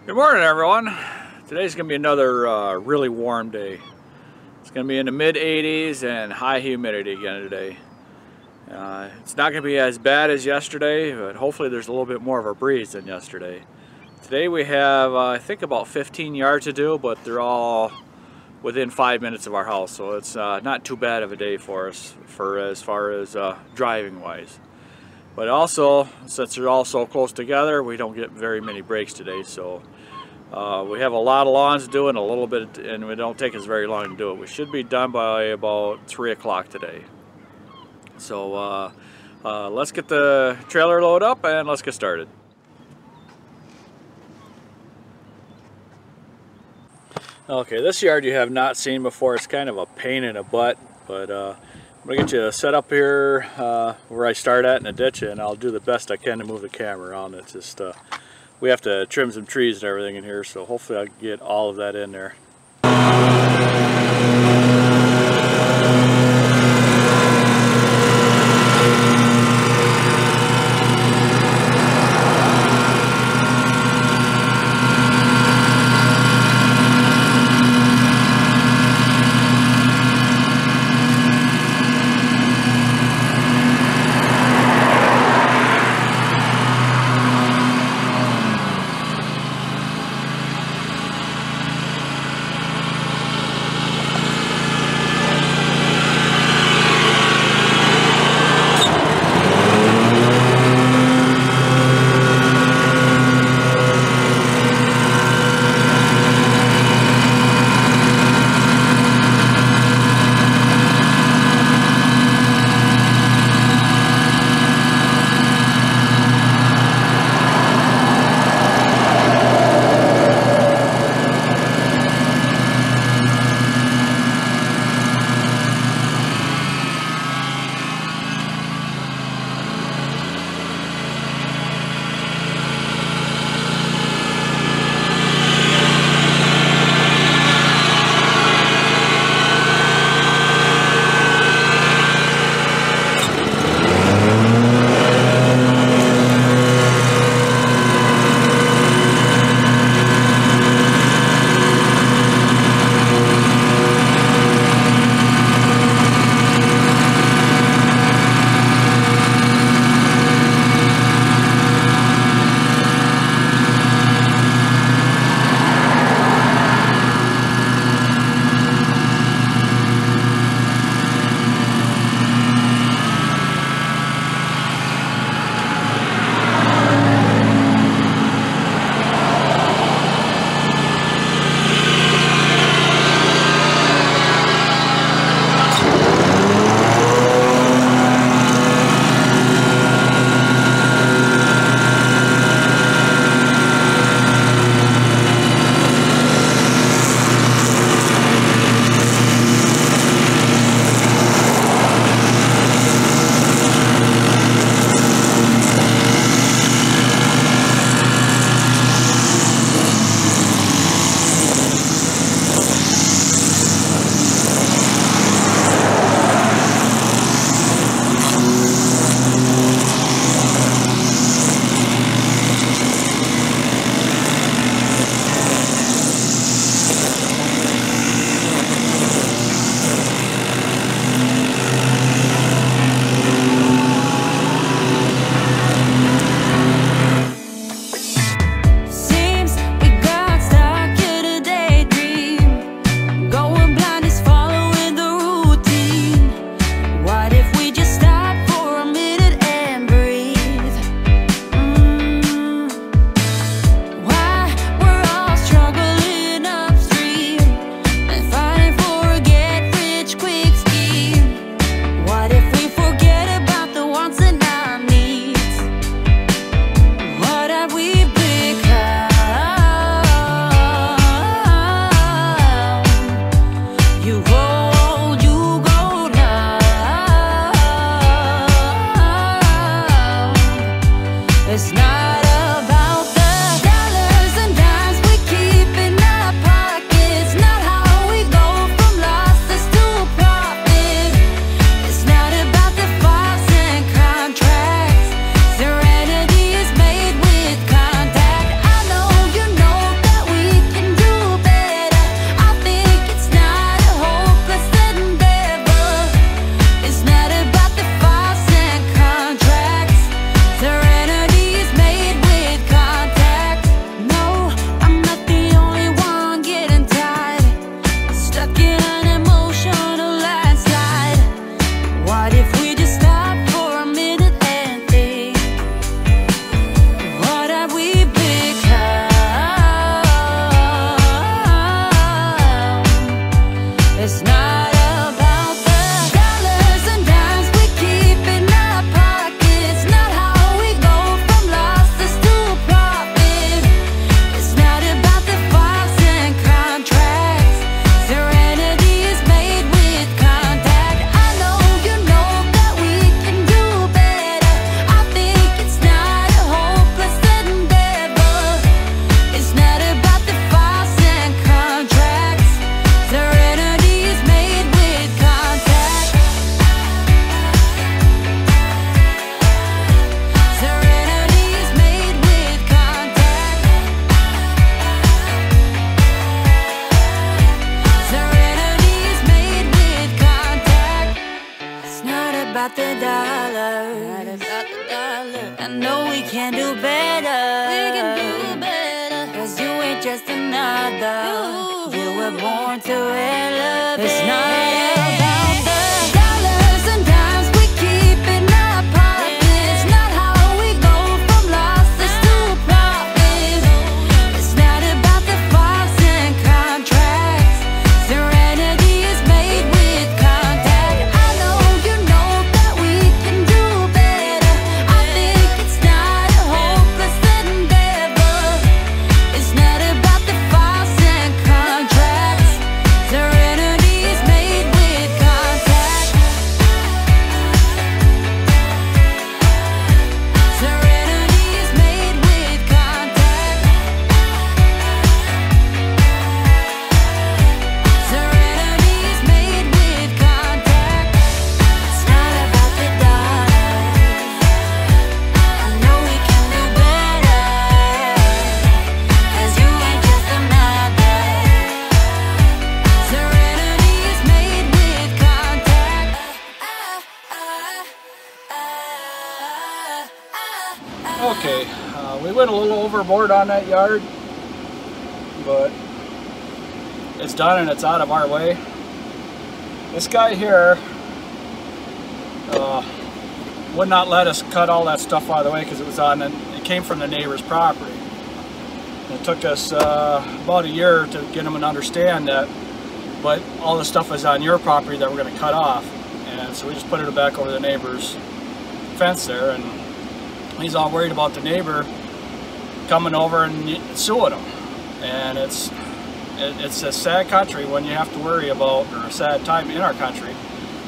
Good morning, everyone. Today's going to be another really warm day. It's going to be in the mid-80s and high humidity again today. It's not going to be as bad as yesterday, but hopefully there's a little bit more of a breeze than yesterday. Today we have, I think, about 15 yards to do, but they're all within 5 minutes of our house, so it's not too bad of a day for us as far as driving-wise. But also, since they're all so close together, we don't get very many breaks today, so we have a lot of lawns to do and a little bit, and it don't take us very long to do it. We should be done by about 3 o'clock today. So let's get the trailer load up and let's get started. Okay, this yard you have not seen before. It's kind of a pain in the butt, but I'm going to get you set up here where I start at in the ditch, and I'll do the best I can to move the camera around. It's just we have to trim some trees and everything in here, so hopefully I'll get all of that in there. dollar. I know we can do better. We can do better. 'Cause you ain't just another. You were born to love. It's not about the dollars and dimes we keep in our pockets. Not how we go from losses to profit. It's not about the files and contracts. Serenity is made with contact. I know you know that we can do better. I think it's not a hopeless endeavor. It's not about the files and contracts. Serenity is made with contact. Serenity is made with contact. Serenity is made with contact. It's not about the dollars. I know we can do better. 'Cause you ain't just another. Serenity is made with contact. Okay, we went a little overboard on that yard, but it's done and it's out of our way. This guy here would not let us cut all that stuff out of the way because it came from the neighbor's property. It took us about a year to get him to understand that, but all the stuff is on your property that we're going to cut off, and so we just put it back over the neighbor's fence there, and he's all worried about the neighbor coming over and suing him. And it's a sad country when you have to worry about, or a sad time in our country,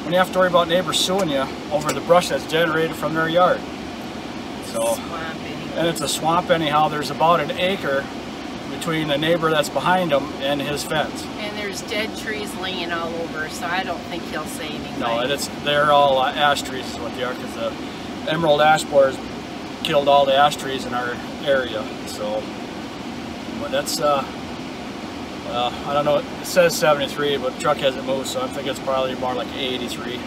when you have to worry about neighbors suing you over the brush that's generated from their yard. So, and it's a swamp anyhow. There's about an acre between the neighbor that's behind him and his fence. And there's dead trees laying all over, so I don't think he'll say anything. No, they're all ash trees is what they are, because the emerald ash borers killed all the ash trees in our area. So, but that's I don't know, it says 73, but the truck hasn't moved, so I think it's probably more like 83.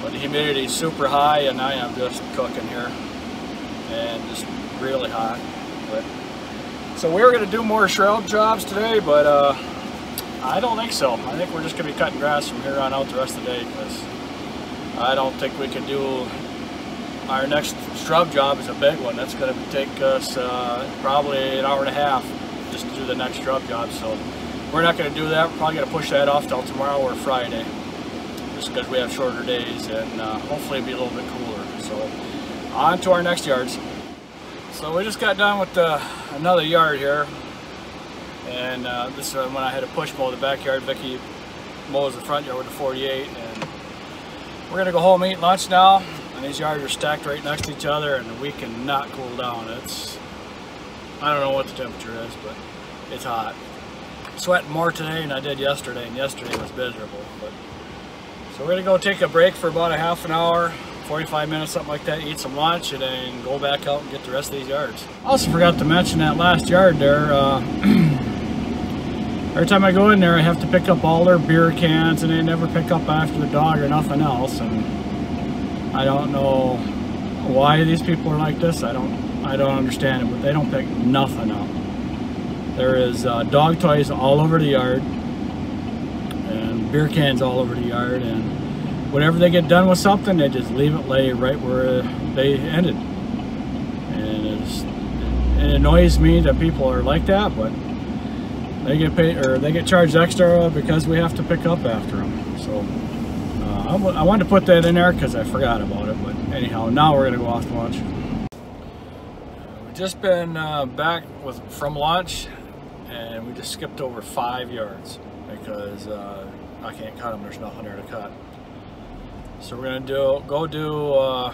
But the humidity is super high, and I am just cooking here, and just really hot. But so we were going to do more shrub jobs today, but I don't think so. I think we're just going to be cutting grass from here on out the rest of the day, because I don't think we can do. Our next shrub job is a big one. That's going to take us probably an hour and a half just to do the next shrub job. So we're not going to do that. We're probably going to push that off till tomorrow or Friday, just because we have shorter days, and hopefully it'll be a little bit cooler. So on to our next yards. So we just got done with another yard here, and this is when I had to push mow the backyard. Vicky mows the front yard with the 48, and we're going to go home and eat lunch now. And these yards are stacked right next to each other, and we cannot cool down. I don't know what the temperature is, but it's hot. Sweating more today than I did yesterday, and yesterday was miserable. So we're gonna go take a break for about a half an hour, 45 minutes, something like that, eat some lunch, and then go back out and get the rest of these yards. I also forgot to mention that last yard there. Every time I go in there, I have to pick up all their beer cans, and they never pick up after the dog or nothing else. And I don't know why these people are like this. I don't understand it, but they don't pick nothing up. There is dog toys all over the yard, and beer cans all over the yard, and whenever they get done with something, they just leave it lay right where they ended. And it annoys me that people are like that, but they get paid, or they get charged extra because we have to pick up after them. So I wanted to put that in there because I forgot about it. But anyhow, now we're gonna go off to lunch. We've just been back from lunch, and we just skipped over 5 yards because I can't cut them. There's nothing there to cut. So we're gonna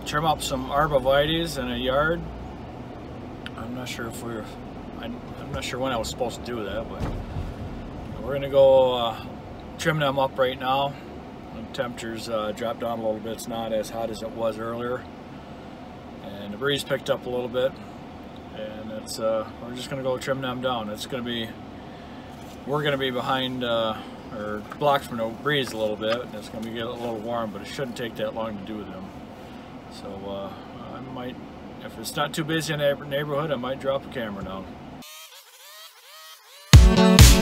trim up some arborvitaes in a yard. I'm not sure I'm not sure when I was supposed to do that, but we're gonna go trim them up right now. The temperatures dropped down a little bit. It's not as hot as it was earlier, and the breeze picked up a little bit, and we're just gonna go trim them down. We're gonna be behind or blocks from the breeze a little bit, and it's going to get a little warm, but it shouldn't take that long to do them. So I might, if it's not too busy in the neighborhood, I might drop the camera down.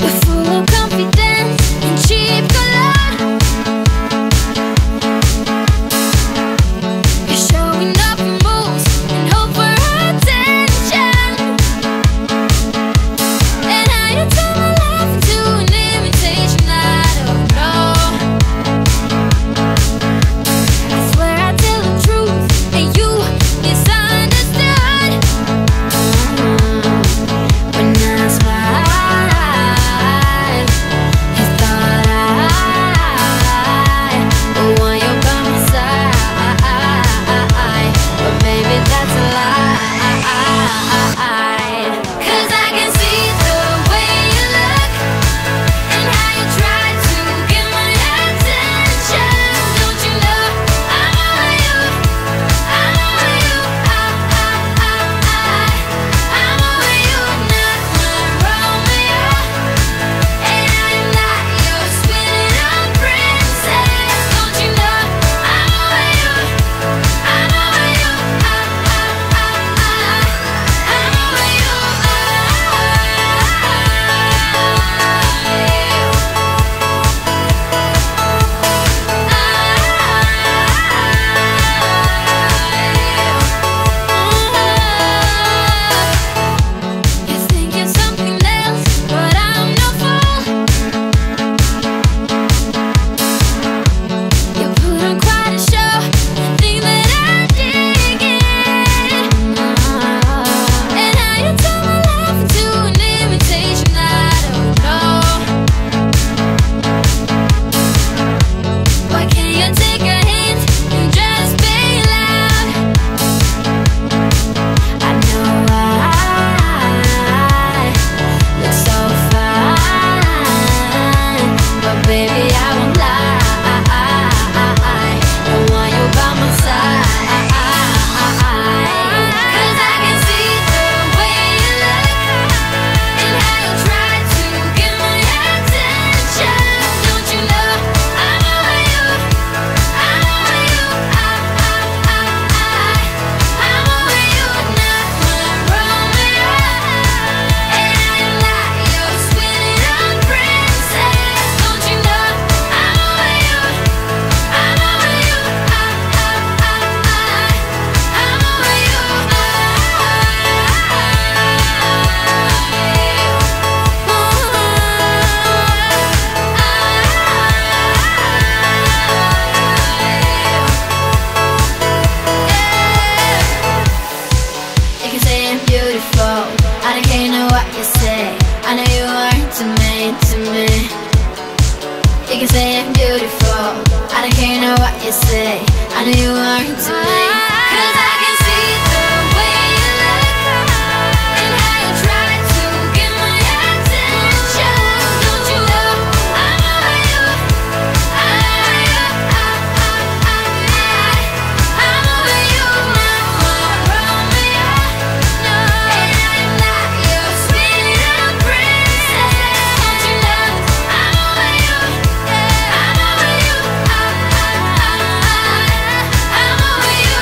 You're full of confidence and cheap color. You're showing up in moves and hope for attention. And how you turn my life into an imitation, I don't know. I swear I tell the truth and you misunderstood. When I smile, you thought I want you by my side, but maybe that's a lie. 'Cause I can see the way you look and how you try to get my attention. Don't you know I'm over you? I'm over you. I'm over you, not my Romeo. And I'm not your sweet little princess. Don't you know I'm over you? I'm over you. I'm over you. You think you're something else, but I'm no fool. You put on quite a show, think that I dig it. And how you turn my life into an imitation, I don't know. Why can't you take a hint and just be loud? I know I look so fine, but baby I won't lie. I want you by my side. 'Cause I can see the way you look and how you try to get my attention. Don't you know I'm over you? I'm over you. I'm over you, not my Romeo. And I'm not your sweet little princess. Don't you know I'm over you? I'm over you. I'm over you. You can say I'm beautiful, I don't care know what you say. I know you aren't to me. You can say I'm beautiful, I don't care know what you say. I know you aren't to me. 'Cause I can see the way you look and how you try to get my attention. Don't you know I'm over you? I'm over you. I'm over you, not my Romeo. No, and I'm not your sweet little princess. Don't you know I'm over you? I'm over you. I'm over you.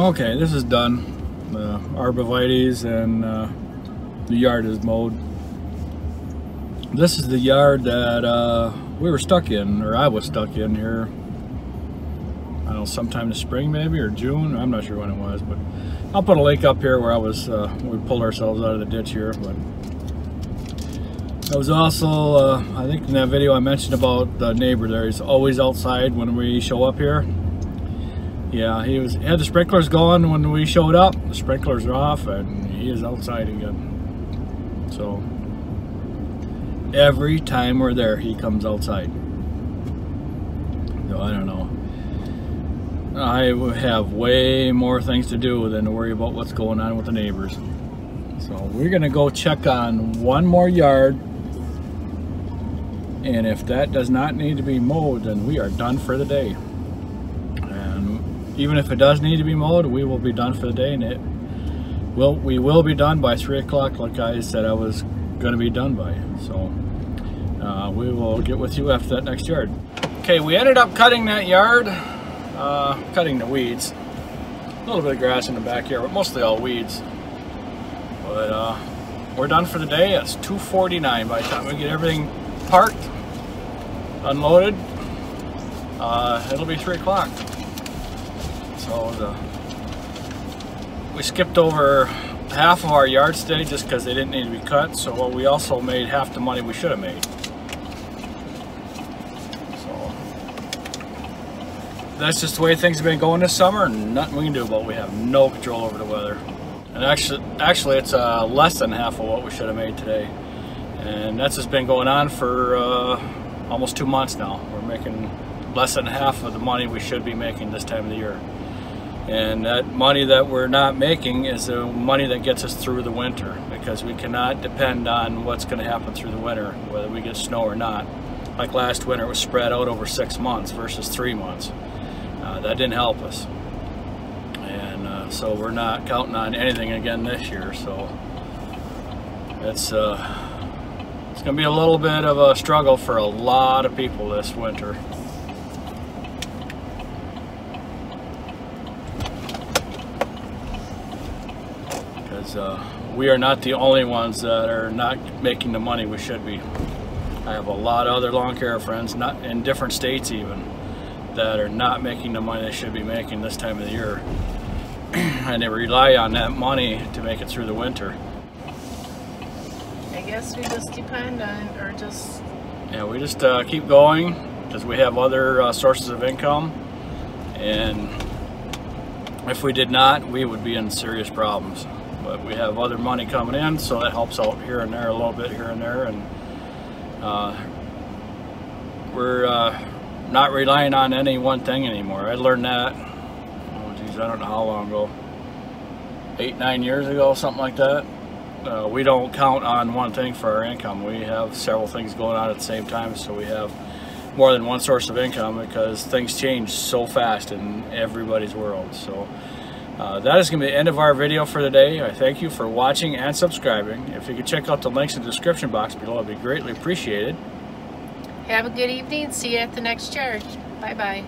Okay, this is done. The arborvitaes and the yard is mowed. This is the yard that we were stuck in, or I was stuck in here. I don't know, sometime this spring maybe, or June. I'm not sure when it was, but I'll put a link up here where I was. We pulled ourselves out of the ditch here. But I was also, I think in that video I mentioned about the neighbor there. He's always outside when we show up here. Yeah, he had the sprinklers going when we showed up. The sprinklers are off, and he is outside again. So every time we're there, he comes outside. So I don't know. I have way more things to do than to worry about what's going on with the neighbors. So we're gonna go check on one more yard, and if that does not need to be mowed, then we are done for the day. And even if it does need to be mowed, we will be done for the day, and we will be done by 3 o'clock, like I said I was going to be done by. So we will get with you after that next yard. Okay, we ended up cutting that yard, cutting the weeds. A little bit of grass in the backyard, but mostly all weeds. But we're done for the day. It's 2:49 by the time we get everything parked, unloaded. It'll be 3 o'clock. So we skipped over half of our yards today just because they didn't need to be cut. So we also made half the money we should have made. So that's just the way things have been going this summer, and nothing we can do about it. We have no control over the weather. And actually it's less than half of what we should have made today. And that's just been going on for almost 2 months now. We're making less than half of the money we should be making this time of the year. And that money that we're not making is the money that gets us through the winter, because we cannot depend on what's going to happen through the winter, whether we get snow or not. Like last winter, it was spread out over 6 months versus 3 months. That didn't help us. And so we're not counting on anything again this year. So it's going to be a little bit of a struggle for a lot of people this winter. Because we are not the only ones that are not making the money we should be. I have a lot of other lawn care friends, not in different states even, that are not making the money they should be making this time of the year. And they rely on that money to make it through the winter. I guess we just depend on, or just... Yeah, we just keep going because we have other sources of income. And if we did not, we would be in serious problems. But we have other money coming in, so that helps out here and there, a little bit here and there. And we're not relying on any one thing anymore. I learned that, oh geez, I don't know how long ago, 8-9 years ago, something like that. We don't count on one thing for our income. We have several things going on at the same time, so we have more than one source of income because things change so fast in everybody's world. So that is going to be the end of our video for today. I thank you for watching and subscribing. If you could check out the links in the description box below, it'd be greatly appreciated. Have a good evening. See you at the next yard. Bye-bye.